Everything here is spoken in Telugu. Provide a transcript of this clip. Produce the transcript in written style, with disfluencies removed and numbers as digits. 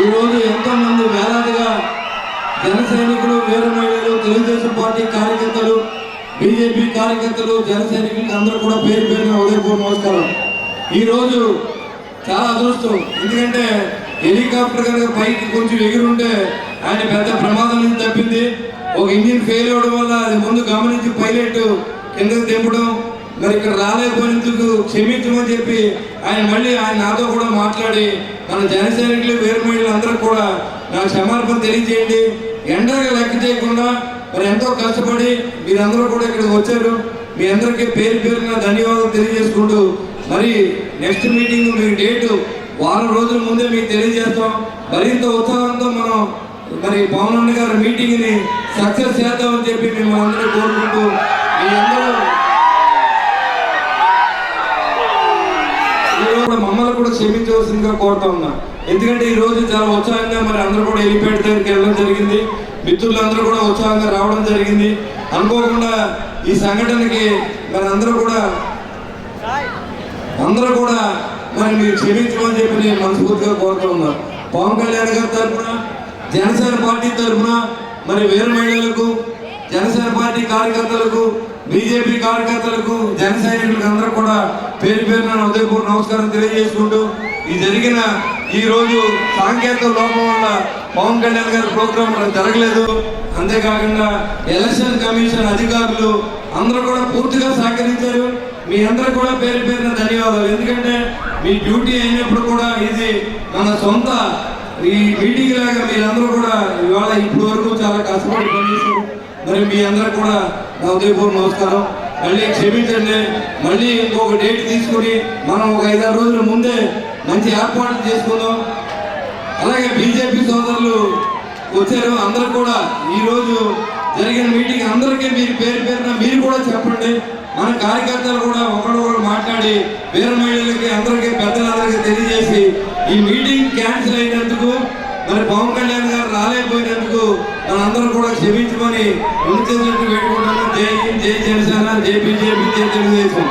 ఈరోజు ఎంతోమంది వేలాదిగా జన సైనికులు, వీర మహిళలు, తెలుగుదేశం పార్టీ కార్యకర్తలు, బీజేపీ కార్యకర్తలు, జన సైనికులు అందరూ కూడా పేరు పేరున ఉదయపూర్వ నమస్కారం. ఈరోజు చాలా అదృష్టం, ఎందుకంటే హెలికాప్టర్ కనుక పైకి కొంచెం ఎగిరుంటే ఆయన పెద్ద ప్రమాదం నుంచి తప్పింది. ఒక ఇంజిన్ ఫెయిల్ అవ్వడం వల్ల అది ముందు గమనించి పైలట్ కిందకు దింపడం, మరి ఇక్కడ రాలేకపోయినందుకు క్షమించమని చెప్పి ఆయన నాతో కూడా మాట్లాడి మన జన సైనికులు, వీర మహిళలు అందరూ కూడా నాకు క్షమాపణ తెలియజేయండి. ఎండగా లెక్క చేయకుండా మరి ఎంతో కష్టపడి మీరందరూ కూడా ఇక్కడికి వచ్చారు. మీ అందరికీ పేరు పేరున ధన్యవాదాలు తెలియజేసుకుంటూ, మరి నెక్స్ట్ మీటింగ్ మీకు డేటు వారం రోజుల ముందే మీకు తెలియజేస్తాం. మరింత ఉత్సాహంతో మనం మరి పవన్ అన్న గారి మీటింగ్ని సక్సెస్ చేద్దామని చెప్పి మేము అందరూ కోరుకుంటూ, మీ అందరూ మమ్మల్ని కూడా క్షమించవలసిందిగా కోరుతా ఉన్నా. ఎందుకంటే ఈ రోజు చాలా ఉత్సాహంగా మరి అందరూ కూడా హెలిప్యాడ్ దగ్గరికి వెళ్ళడం జరిగింది. మిత్రులందరూ కూడా ఉత్సాహంగా రావడం జరిగింది. అనుకోకుండా ఈ సంఘటనకి మరి అందరూ కూడా మరి మీరు క్షమించమని చెప్పి నేను మనస్ఫూర్తిగా కోరుతా ఉన్నాను. పవన్ కళ్యాణ్ గారి తరఫున, జనసేన పార్టీ తరఫున, మరి వీర మహిళలకు, జనసేన పార్టీ కార్యకర్తలకు, బీజేపీ కార్యకర్తలకు, జన సైనికులకు అందరూ కూడా పేరు పేరున ఉదయపూర్వ నమస్కారం తెలియజేసుకుంటూ, ఈ జరిగిన ఈ రోజు సాంకేతిక లోపం వల్ల పవన్ కళ్యాణ్ గారి ప్రోగ్రాం జరగలేదు. అంతేకాకుండా ఎలక్షన్ కమిషన్ అధికారులు అందరూ కూడా పూర్తిగా సహకరించారు. మీ అందరూ కూడా పేరు పేరున ధన్యవాదాలు. ఎందుకంటే మీ డ్యూటీ అయినప్పుడు కూడా ఇది మన సొంత ఈ మీటింగ్ లాగా మీరందరూ కూడా ఇవాళ ఇప్పటి వరకు చాలా కష్టపడి పనిచేశారు. మరి మీ అందరూ కూడా నా ఉదయపూర్వ నమస్కారం. మళ్ళీ క్షమించండి. మళ్ళీ ఇంకొక డేట్ తీసుకుని మనం ఒక 5-6 రోజుల ముందే మంచి ఏర్పాట్లు చేసుకుందాం. అలాగే బీజేపీ సోదరులు వచ్చారు, అందరూ కూడా ఈరోజు జరిగిన మీటింగ్ అందరికీ మీరు పేరు పేరున మీరు కూడా చెప్పండి. మన కార్యకర్తలు కూడా ఒకరొకరు మాట్లాడి వీర మహిళలకి అందరికీ పెద్దలందరికీ తెలియజేసి ఈ మీటింగ్ క్యాన్సిల్ అయినందుకు, మరి పవన్ కళ్యాణ్ గారు రాలేకపోయినందుకు మనందరూ కూడా క్షమించమని ముందు వేడుకుంటున్నాం. జై హింద్, జై జనసేన, జై బీజేపీ, జై తెలుగుదేశం.